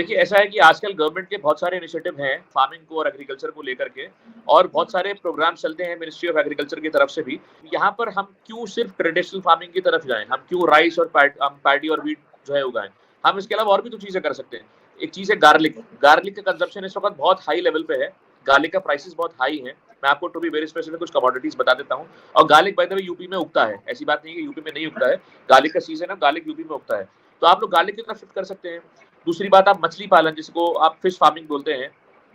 देखिए, ऐसा है कि आजकल गवर्नमेंट के बहुत सारे इनिशिएटिव हैं फार्मिंग को और एग्रीकल्चर को लेकर के, और बहुत सारे प्रोग्राम चलते हैं मिनिस्ट्री ऑफ एग्रीकल्चर की तरफ से भी। यहाँ पर हम क्यों सिर्फ ट्रेडिशनल फार्मिंग की तरफ जाएँ? हम क्यों राइस और पैडी और व्हीट जो है उगाएँ? हम इसके अलावा और भी तो चीज़ें कर सकते हैं। एक चीज़ है गार्लिक। गार्लिक का कंजम्पशन इस वक़्त बहुत हाई लेवल पे है। गार्लिक का प्राइसेज़ बहुत हाई है। मैं आपको टू बी वेरी स्पेसिफिक कुछ कमोडिटीज़ बता देता हूँ। और garlic by the way UP में उगता है। ऐसी बात नहीं है कि यूपी में नहीं उगता है। गार्लिक का सीज़न है, गार्लिक यूपी में उगता है। तो आप लोग गार्लिक की तरफ शिफ्ट कर सकते हैं। दूसरी बात, आप मछली पालन, जिसको आप फिश फार्मिंग बोलते हैं,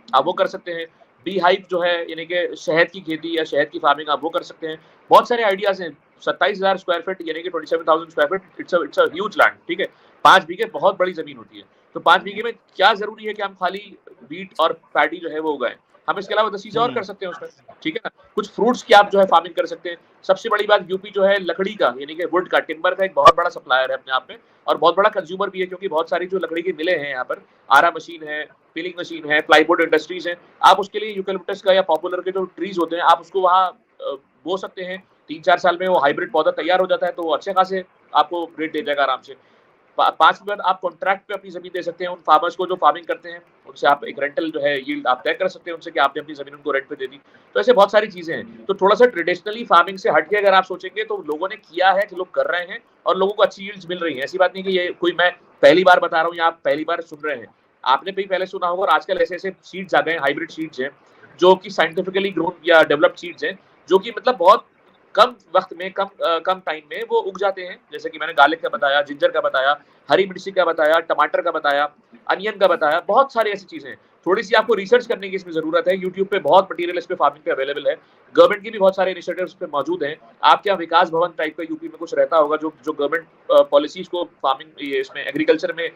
आप वो कर सकते हैं। बी हाइव जो है, यानी कि शहद की खेती या शहद की फार्मिंग, आप वो कर सकते हैं। बहुत सारे आइडियाज़ हैं। 27,000 स्क्वायर फीट यानी कि 27,000 square feet, it's a huge land, ठीक है? 5 बीघे बहुत बड़ी ज़मीन होती है। तो 5 बीघे में क्या ज़रूरी है कि हम खाली व्हीट और पैडी जो है वो उगाएँ? हम इसके अलावा 10 चीज़ें और कर सकते हैं उसमें, ठीक है ना? कुछ फ्रूट्स की आप जो है फार्मिंग कर सकते हैं। सबसे बड़ी बात, यूपी जो है लकड़ी का यानी कि वुड का, टिम्बर का एक बहुत बड़ा सप्लायर है अपने आप में, और बहुत बड़ा कंज्यूमर भी है, क्योंकि बहुत सारी जो लकड़ी की मिलें हैं यहाँ पर, आरा मशीन है, पिलिंग मशीन है, प्लाईवुड इंडस्ट्रीज है। आप उसके लिए यूकेलिप्टस का या पॉपुलर के जो ट्रीज होते हैं, आप उसको वहाँ बो सकते हैं। 3-4 साल में वो हाइब्रिड पौधा तैयार हो जाता है, तो वो अच्छे खासे आपको रेट दे देगा आराम से। 5 बार आप कॉन्ट्रैक्ट पे अपनी जमीन दे सकते हैं उन फार्मर्स को जो फार्मिंग करते हैं। उनसे आप एक रेंटल जो है यील्ड आप तय कर सकते हैं उनसे कि आपने अपनी जमीन उनको रेंट पे दे दी। तो ऐसे बहुत सारी चीजें हैं। तो थोड़ा सा ट्रेडिशनली फार्मिंग से हट के अगर आप सोचेंगे, तो लोगों ने किया है, लोग कर रहे हैं, और लोगों को अच्छी यील्ड्स मिल रही है। ऐसी बात नहीं कि ये कोई मैं पहली बार बता रहा हूँ या आप पहली बार सुन रहे हैं। आपने भी पहले सुना होगा, और आजकल ऐसे ऐसे सीड्स आ गए हैं, हाइब्रिड सीड्स हैं, जो कि साइंटिफिकली ग्रोन या डेवलप्ड सीड्स हैं, जो कि मतलब बहुत कम वक्त में, कम टाइम में वो उग जाते हैं। जैसे कि मैंने गार्लिक का बताया, जिंजर का बताया, हरी मिर्ची का बताया, टमाटर का बताया, अनियन का बताया, बहुत सारी ऐसी चीजें हैं। थोड़ी सी आपको रिसर्च करने की इसमें जरूरत है। यूट्यूब पे बहुत मटेरियल इस पे फार्मिंग पे अवेलेबल है। गवर्नमेंट की भी बहुत सारे इनिशिएटिव्स पे मौजूद हैं। आपके यहाँ विकास भवन टाइप का यूपी में कुछ रहता होगा, जो जो गवर्नमेंट पॉलिसीज को फार्मिंग, ये इसमें एग्रीकल्चर में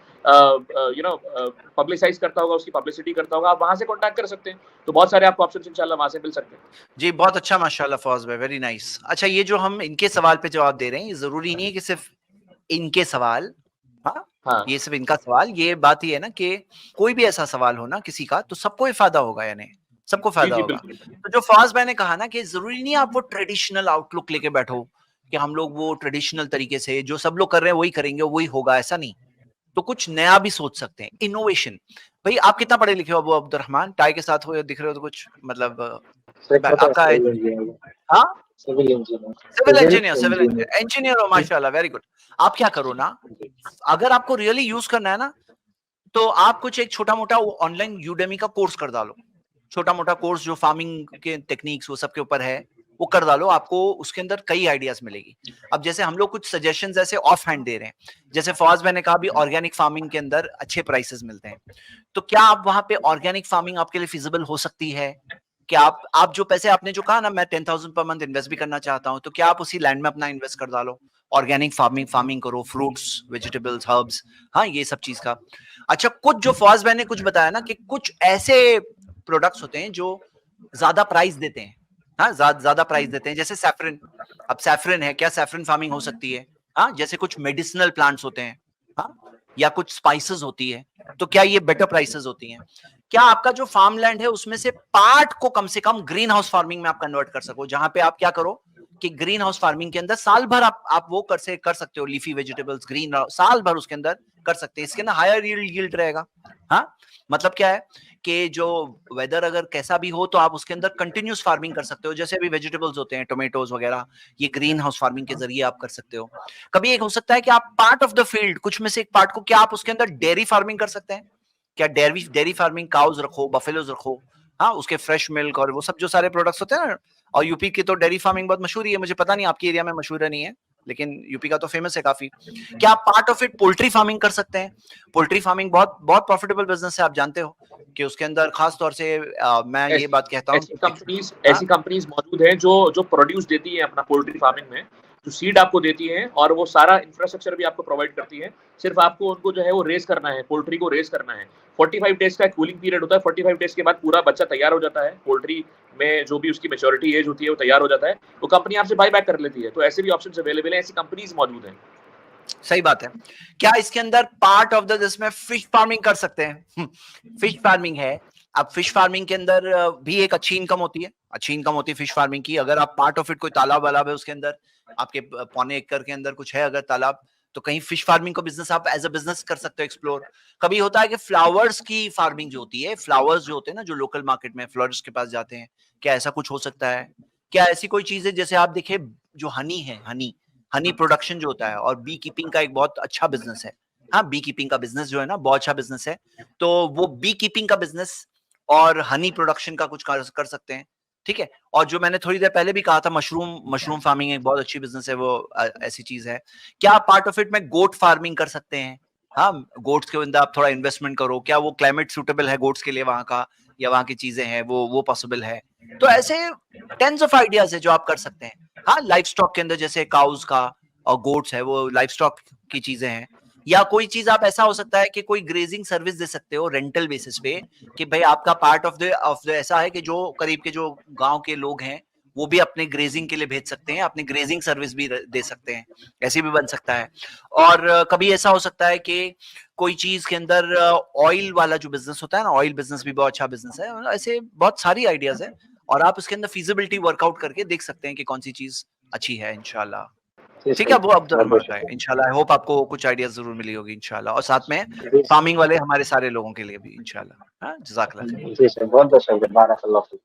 पब्लिसाइज करता होगा, उसकी पब्लिसिटी करता होगा। आप वहां से कॉन्टैक्ट कर सकते हैं। तो बहुत सारे आपको ऑप्शन इंशाल्लाह वहां से मिल सकते हैं। जी, बहुत अच्छा माशाल्लाह फौज भाई, वेरी नाइस। अच्छा, ये जो हम इनके सवाल पे जवाब दे रहे हैं, ये जरूरी नहीं है कि सिर्फ इनके सवाल, हाँ, हाँ ये सिर्फ इनका सवाल, ये बात ही है ना कि कोई भी ऐसा सवाल हो ना किसी का, तो सबको ही फायदा होगा, यानी सबको जी फायदा जी होगा। बिल्कुल। तो जो फौज भाई ने कहा ना कि जरूरी नहीं है आप वो ट्रेडिशनल आउटलुक लेके बैठो कि हम लोग वो ट्रेडिशनल तरीके से जो सब लोग कर रहे हैं वही करेंगे, वही होगा, ऐसा नहीं। तो कुछ नया भी सोच सकते हैं, इनोवेशन। भाई आप कितना पढ़े लिखे हो अबू अब्दुर्रहमान? टाई के साथ हो, दिख रहे हो तो कुछ मतलब आपका, हाँ, civil engineer, civil engineer, civil engineer, engineer हो, माशाल्लाह, वेरी गुड। आप क्या करो ना, अगर आपको रियली यूज करना है ना, तो आप कुछ एक छोटा मोटा ऑनलाइन यूडेमी का कोर्स कर डालो। छोटा मोटा कोर्स जो फार्मिंग के टेक्निक्स वो सब के ऊपर है, वो कर डालो। आपको उसके अंदर कई आइडियाज मिलेगी। अब जैसे हम लोग कुछ सजेशंस ऐसे ऑफ हैंड दे रहे हैं, जैसे फौज भाई ने कहा भी ऑर्गेनिक फार्मिंग के अंदर अच्छे प्राइसेस मिलते हैं, तो क्या आप वहां पे ऑर्गेनिक फार्मिंग आपके लिए फिजिबल हो सकती है? कि आप जो पैसे आपने जो कहा ना, मैं 10,000 पर मंथ इन्वेस्ट भी करना चाहता हूं, तो क्या आप उसी लैंड में अपना इन्वेस्ट कर डालो, ऑर्गेनिक फार्मिंग करो, फ्रूट्स, वेजिटेबल्स, हर्ब्स, हाँ, ये सब चीज का। अच्छा, कुछ जो फौज भाई ने कुछ बताया ना कि कुछ ऐसे प्रोडक्ट्स होते हैं जो ज्यादा प्राइस देते हैं, हाँ, ज्यादा प्राइस देते हैं, जैसे सैफरन। अब सैफरन है, क्या सैफरन फार्मिंग हो सकती है? हाँ, जैसे कुछ मेडिसिनल प्लांट्स होते हैं, हाँ, या कुछ स्पाइसेस होती है, तो क्या ये बेटर प्राइसेस होती हैं? क्या आपका जो फार्म लैंड है उसमें से पार्ट को कम से कम ग्रीन हाउस फार्मिंग में आप कन्वर्ट कर सको, जहां पे आप क्या करो कि ग्रीन हाउस फार्मिंग के अंदर साल भर आप वो कर सकते हो, लीफी वेजिटेबल्स, ग्रीन साल भर उसके अंदर कर सकते हैं। इसके ना हायर यील्ड रहेगा। हाँ, मतलब क्या है कि जो वेदर अगर कैसा भी हो, तो आप उसके अंदर कंटिन्यूस फार्मिंग कर सकते हो। जैसे अभी वेजिटेबल्स होते हैं, टोमेटोज वगैरह, ये ग्रीन हाउस फार्मिंग के जरिए आप कर सकते हो। कभी एक हो सकता है कि आप पार्ट ऑफ द फील्ड, कुछ में से एक पार्ट को, क्या आप उसके अंदर डेयरी फार्मिंग कर सकते हैं? क्या डेयरी फार्मिंग, काउज रखो, बफेलोज रखो, हाँ, उसके फ्रेश मिल्क और वो सब जो सारे प्रोडक्ट्स होते हैं ना। और यूपी की तो डेयरी फार्मिंग बहुत मशहूर ही है, मुझे पता नहीं आपकी एरिया में मशहूर है नहीं है, लेकिन यूपी का तो फेमस है काफी। क्या आप part of it poultry farming कर सकते हैं? पोल्ट्री फार्मिंग बहुत बहुत प्रॉफिटेबल बिजनेस है, आप जानते हो कि उसके अंदर खास तौर से मैं ये बात कहता हूँ, ऐसी कंपनीज मौजूद हैं जो जो प्रोड्यूस देती है अपना पोल्ट्री फार्मिंग में, जो सीड आपको देती है, और वो सारा इंफ्रास्ट्रक्चर भी आपको प्रोवाइड करती है। सिर्फ आपको उनको जो है वो रेस करना है, पोल्ट्री को रेस करना है। 45 डेज का कूलिंग पीरियड होता है। 45 डेज के बाद पूरा बच्चा तैयार हो जाता है, पोल्ट्री में जो भी उसकी मैच्योरिटी एज होती है वो तैयार हो जाता है। वो कंपनी आपसे बाय बैक कर लेती है। तो ऐसे भी ऑप्शन अवेलेबल है, ऐसी कंपनीज मौजूद हैं। सही बात है। क्या इसके अंदर पार्ट ऑफ द जिसमें फिश फार्मिंग कर सकते हैं? फिश फार्मिंग है। अब फिश फार्मिंग के अंदर भी एक अच्छी इनकम होती है, अच्छी इनकम होती है फिश फार्मिंग की। अगर आप पार्ट ऑफ इट, कोई तालाब वालाब है उसके अंदर, आपके 1.25 एकड़ के अंदर कुछ है अगर तालाब, तो कहीं फिश फार्मिंग का बिजनेस आप एज अ बिजनेस कर सकते हो एक्सप्लोर। कभी होता है कि फ्लावर्स की फार्मिंग जो होती है, फ्लावर्स जो होते हैं ना, जो लोकल मार्केट में फ्लोरिस्ट के पास जाते हैं, क्या ऐसा कुछ हो सकता है? क्या ऐसी कोई चीज है, जैसे आप देखिए जो हनी है, हनी हनी प्रोडक्शन जो होता है, और बी कीपिंग का एक बहुत अच्छा बिजनेस है। हाँ, बी कीपिंग का बिजनेस जो है ना, बहुत अच्छा बिजनेस है। तो वो बी कीपिंग का बिजनेस और हनी प्रोडक्शन का कुछ कर सकते हैं, ठीक है। और जो मैंने थोड़ी देर पहले भी कहा था, मशरूम फार्मिंग एक बहुत अच्छी बिजनेस है, वो ऐसी चीज है। क्या पार्ट ऑफ इट में गोट फार्मिंग कर सकते हैं? हाँ, गोट्स के अंदर आप थोड़ा इन्वेस्टमेंट करो, क्या वो क्लाइमेट सूटेबल है गोट्स के लिए वहां का, या वहां की चीजें हैं वो पॉसिबल है? तो ऐसे टेंस ऑफ आइडियाज है जो आप कर सकते हैं। हाँ, लाइफ स्टॉक के अंदर जैसे काउज का और गोट्स है, वो लाइफ स्टॉक की चीजें हैं। या कोई चीज आप ऐसा हो सकता है कि कोई ग्रेजिंग सर्विस दे सकते हो रेंटल बेसिस पे, कि भाई आपका पार्ट ऑफ द ऐसा है कि जो करीब के जो गांव के लोग हैं वो भी अपने ग्रेजिंग के लिए भेज सकते हैं, अपनी ग्रेजिंग सर्विस भी दे सकते हैं, ऐसे भी बन सकता है। और कभी ऐसा हो सकता है कि कोई चीज के अंदर ऑयल वाला जो बिजनेस होता है ना, ऑयल बिजनेस भी बहुत अच्छा बिजनेस है। ऐसे बहुत सारी आइडियाज है, और आप उसके अंदर फिजिबिलिटी वर्कआउट करके देख सकते हैं कि कौन सी चीज अच्छी है इंशाल्लाह। ठीक है, वो अब्दुल रहमान भाई, इंशाल्लाह आई होप आपको कुछ आइडियाज जरूर मिली होगी इंशाल्लाह, और साथ में फार्मिंग वाले हमारे सारे लोगों के लिए भी इंशाल्लाह। हाँ, जज़ाकल्लाह खैर। जी सर, बहुत बहुत शुक्रिया, बारक अल्लाह।